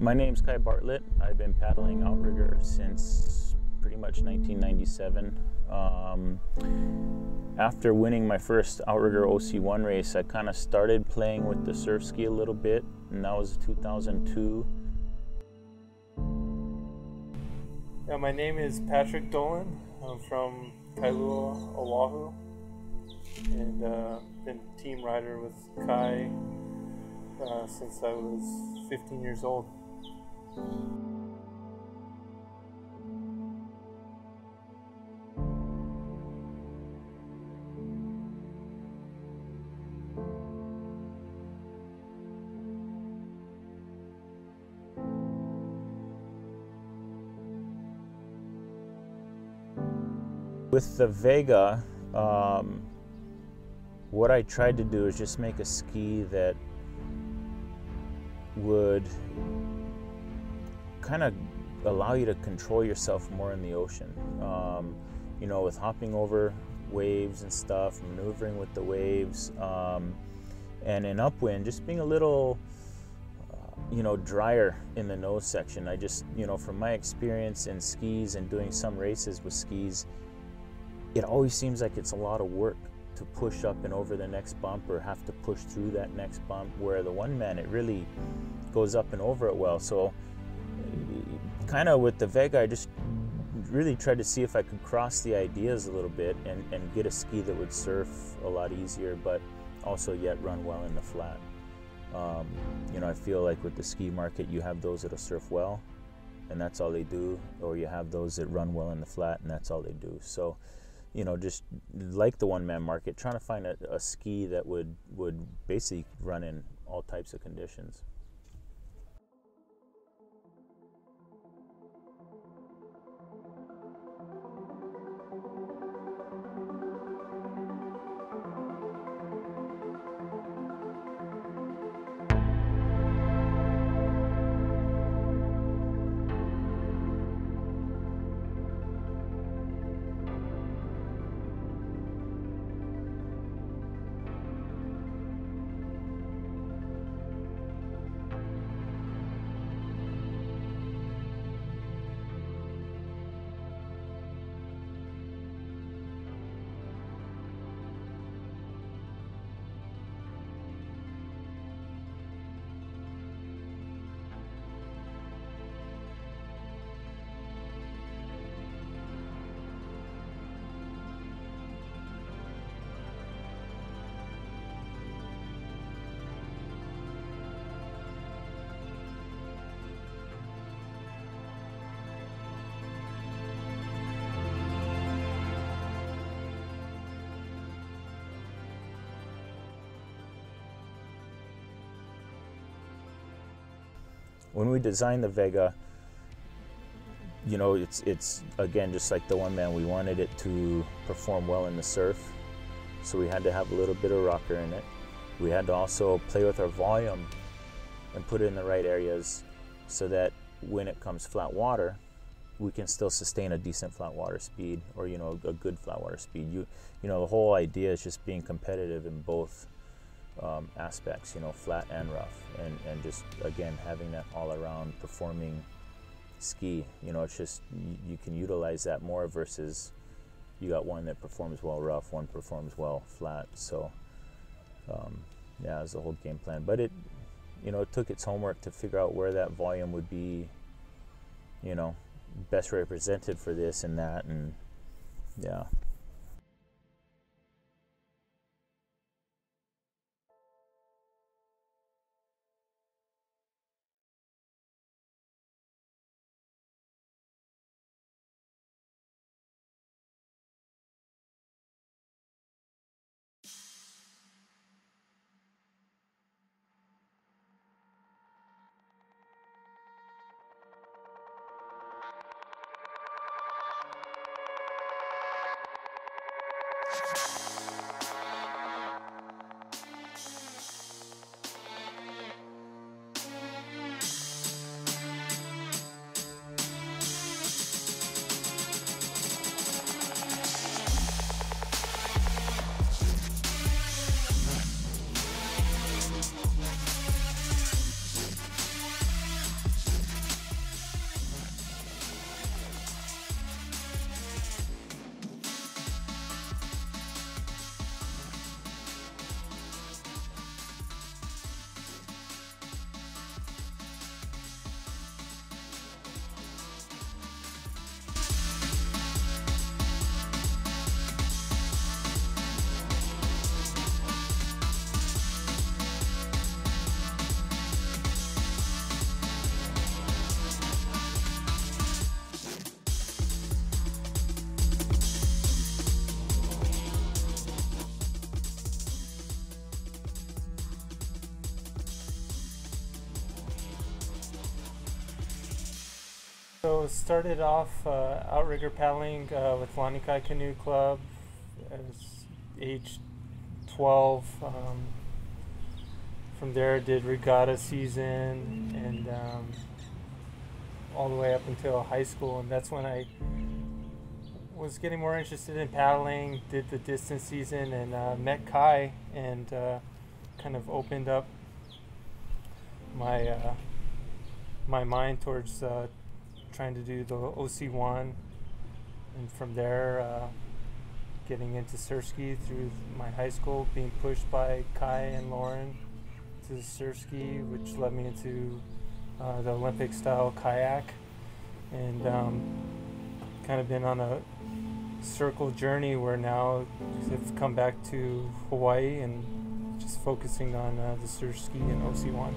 My name's Kai Bartlett. I've been paddling outrigger since pretty much 1997. After winning my first outrigger OC1 race, I kind of started playing with the surfski a little bit, and that was 2002. Yeah, my name is Patrick Dolan. I'm from Kailua, Oahu, and been team rider with Kai since I was 15 years old. With the Vega, what I tried to do is just make a ski that would kind of allow you to control yourself more in the ocean. You know, with hopping over waves and stuff, maneuvering with the waves, and in upwind, just being a little, you know, drier in the nose section. I just, you know, from my experience in skis and doing some races with skis, it always seems like it's a lot of work to push up and over the next bump or have to push through that next bump, where the one man, it really goes up and over it well. So kind of with the Vega, I just really tried to see if I could cross the ideas a little bit and get a ski that would surf a lot easier, but also yet run well in the flat. You know, I feel like with the ski market, you have those that'll surf well and that's all they do, or you have those that run well in the flat and that's all they do. So, you know, just like the one-man market, trying to find a ski that would basically run in all types of conditions. When we designed the Vega, you know, it's again, just like the one man, we wanted it to perform well in the surf. So we had to have a little bit of rocker in it. We had to also play with our volume and put it in the right areas so that when it comes flat water, we can still sustain a decent flat water speed, or, you know, a good flat water speed. You know, the whole idea is just being competitive in both aspects, you know, flat and rough, and just again having that all around performing ski. You know, it's just you can utilize that more versus you got one that performs well rough, one performs well flat. So yeah, it was the whole game plan, but it, you know, it took its homework to figure out where that volume would be, you know, best represented for this and that, and yeah. So started off outrigger paddling with Lanai Canoe Club as age 12. From there, did regatta season and all the way up until high school, and that's when I was getting more interested in paddling. Did the distance season and met Kai, and kind of opened up my my mind towards trying to do the OC1, and from there getting into surfski through my high school, being pushed by Kai and Lauren to the surfski, which led me into the Olympic style kayak, and kind of been on a circle journey where now I've come back to Hawaii and just focusing on the surfski and OC1.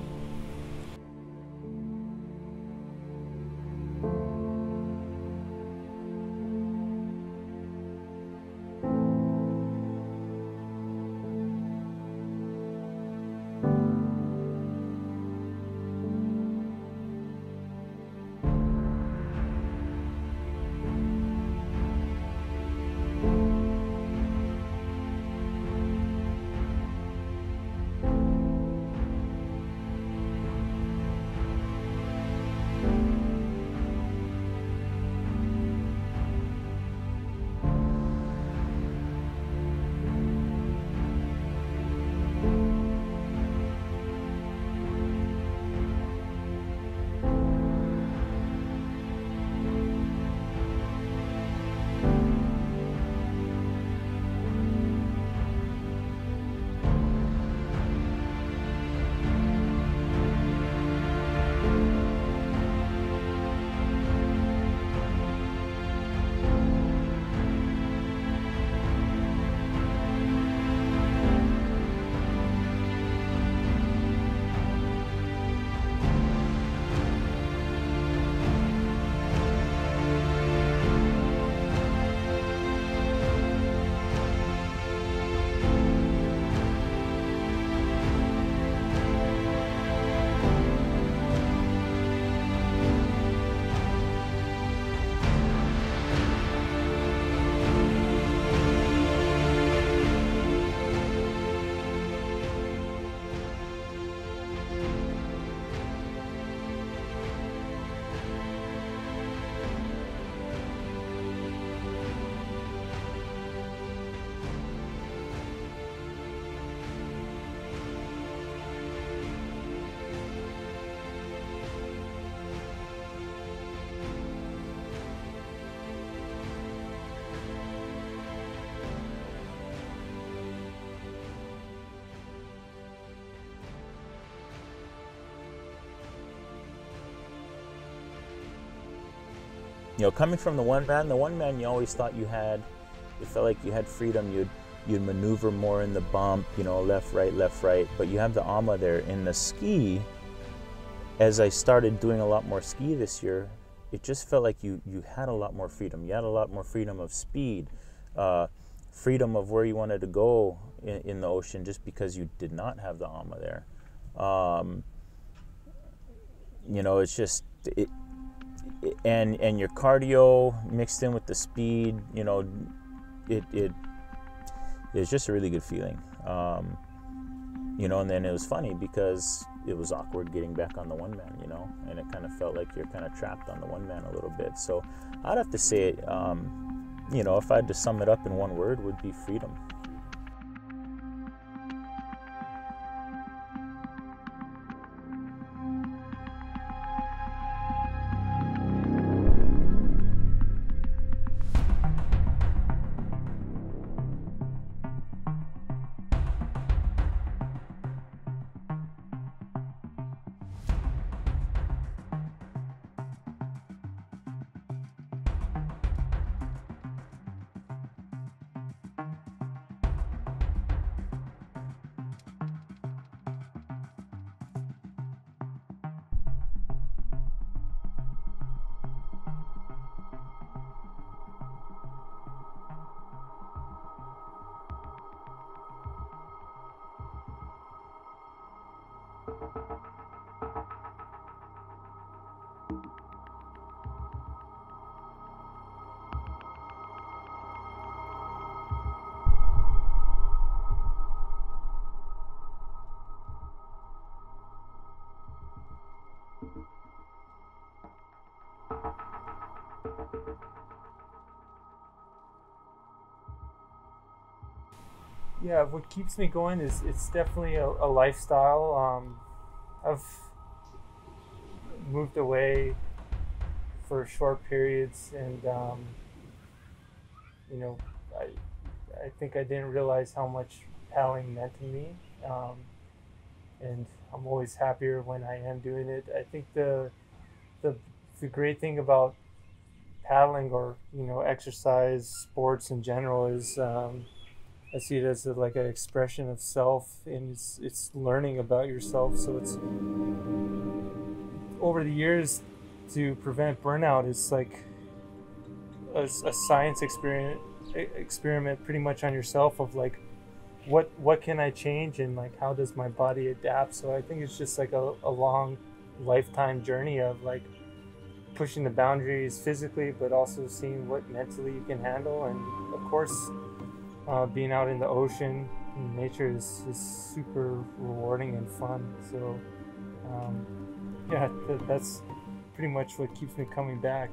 You know, coming from the one man you always thought you felt like you had freedom. You'd maneuver more in the bump, you know, left, right. But you have the ama there. In the ski, as I started doing a lot more ski this year, it just felt like you had a lot more freedom. You had a lot more freedom of speed, freedom of where you wanted to go in the ocean, just because you did not have the ama there. You know, it's just and your cardio mixed in with the speed, you know, it's just a really good feeling. You know, and then it was funny because it was awkward getting back on the one man, you know, and it kind of felt like you're kind of trapped on the one man a little bit. So I'd have to say, you know, if I had to sum it up in one word, would be freedom. Yeah, what keeps me going is it's definitely a lifestyle. I've moved away for short periods, and you know, I think I didn't realize how much paddling meant to me, and I'm always happier when I am doing it. I think the great thing about paddling, or exercise sports in general, is I see it as like an expression of self, and it's learning about yourself. So it's over the years, to prevent burnout, it's like a science experiment pretty much on yourself, of like what can I change, and like how does my body adapt. So I think it's just like a long lifetime journey of like pushing the boundaries physically, but also seeing what mentally you can handle. And of course, being out in the ocean, in nature, is super rewarding and fun. So yeah, that's pretty much what keeps me coming back.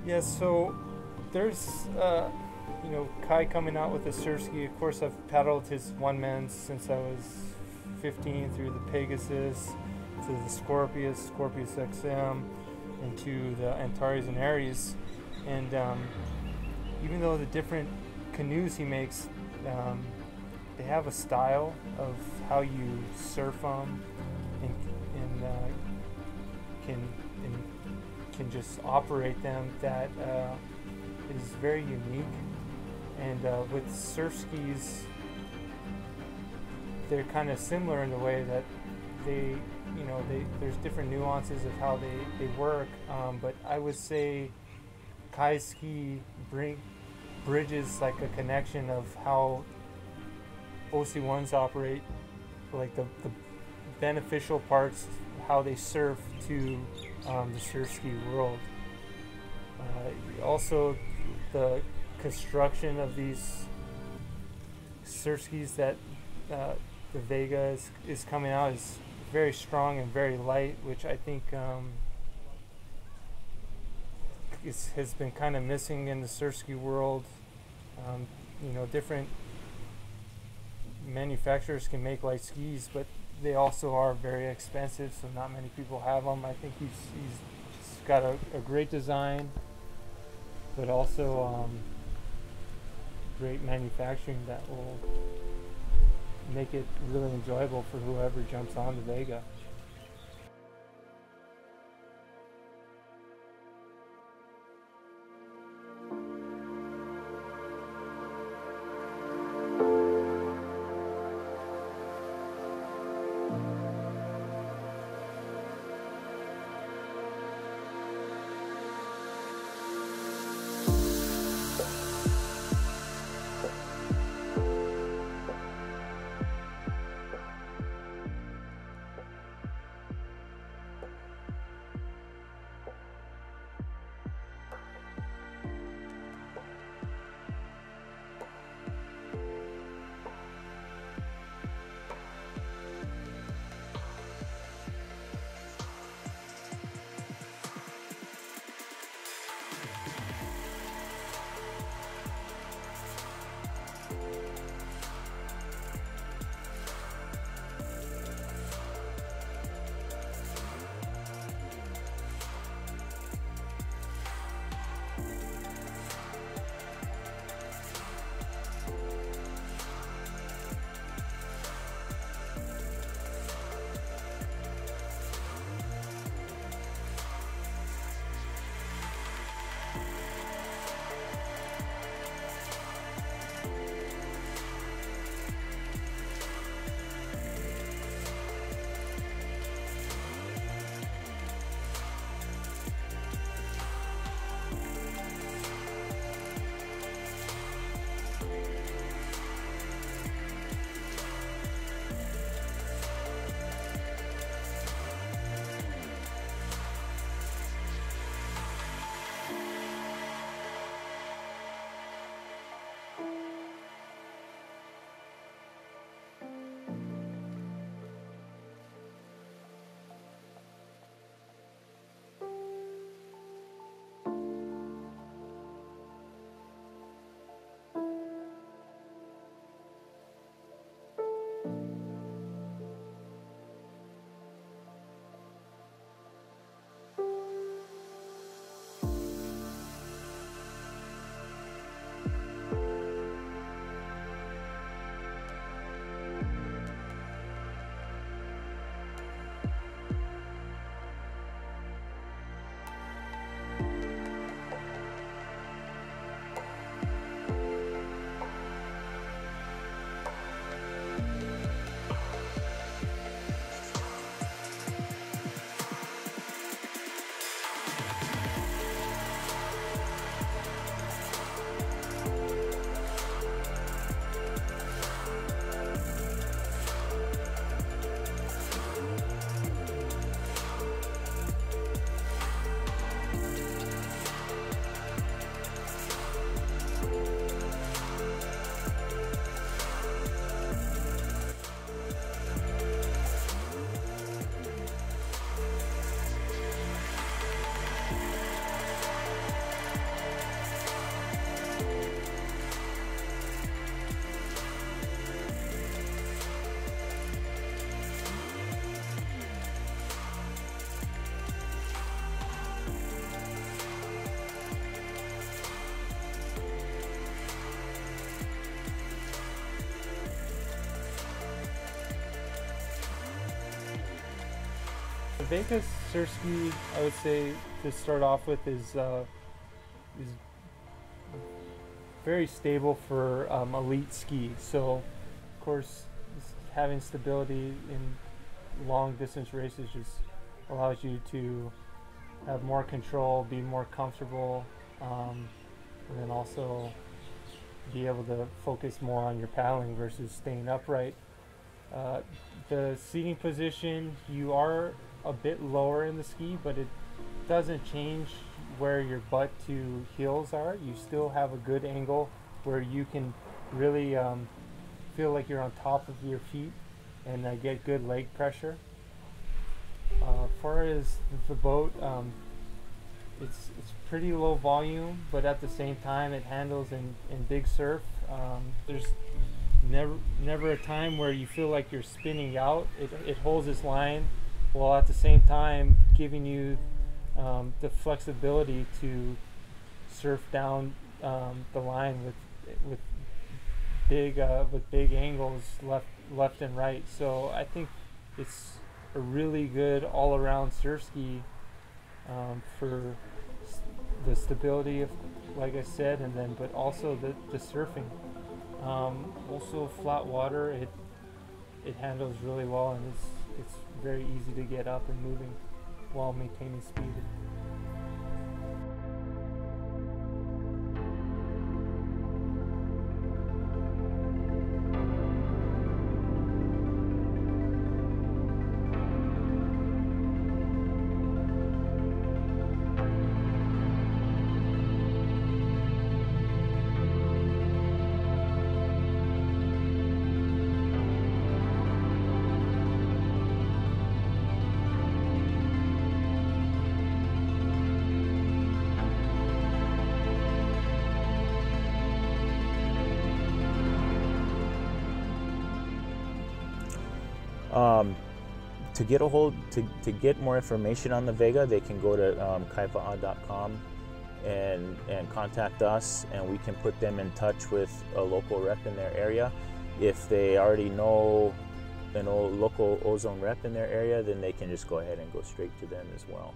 Yeah, so there's Kai coming out with the surfski. Of course, I've paddled his one man since I was 15, through the Pegasus to the Scorpius XM, and to the Antares and Aries. And even though the different canoes he makes, they have a style of how you surf them, and can just operate them, that is very unique. And with surfskis, they're kind of similar in the way that there's different nuances of how they work, but I would say Kai's ski bridges like a connection of how OC1s operate, like the beneficial parts, how they surf, to the surfski world. Also, the construction of these surfskis that the Vega is coming out is very strong and very light, which I think has been kind of missing in the surfski world. Different manufacturers can make light skis, but they also are very expensive, so not many people have them. I think he's just got a great design, but also great manufacturing that will make it really enjoyable for whoever jumps on the Vega. Vega surfski, I would say, to start off with, is very stable for elite ski. So, of course, having stability in long distance races just allows you to have more control, be more comfortable, and then also be able to focus more on your paddling versus staying upright. The seating position, you are a bit lower in the ski, but it doesn't change where your butt to heels are. You still have a good angle where you can really feel like you're on top of your feet and get good leg pressure. As far as the boat, it's pretty low volume, but at the same time it handles in big surf. There's never a time where you feel like you're spinning out. It holds its line while at the same time giving you the flexibility to surf down the line with big angles left and right. So I think it's a really good all-around surf ski for the stability of, like I said, and then but also the surfing. Also flat water, it handles really well, and it's very easy to get up and moving while maintaining speed. To get more information on the Vega, they can go to kaipa'a.com and contact us, and we can put them in touch with a local rep in their area. If they already know an local ozone rep in their area, then they can just go ahead and go straight to them as well.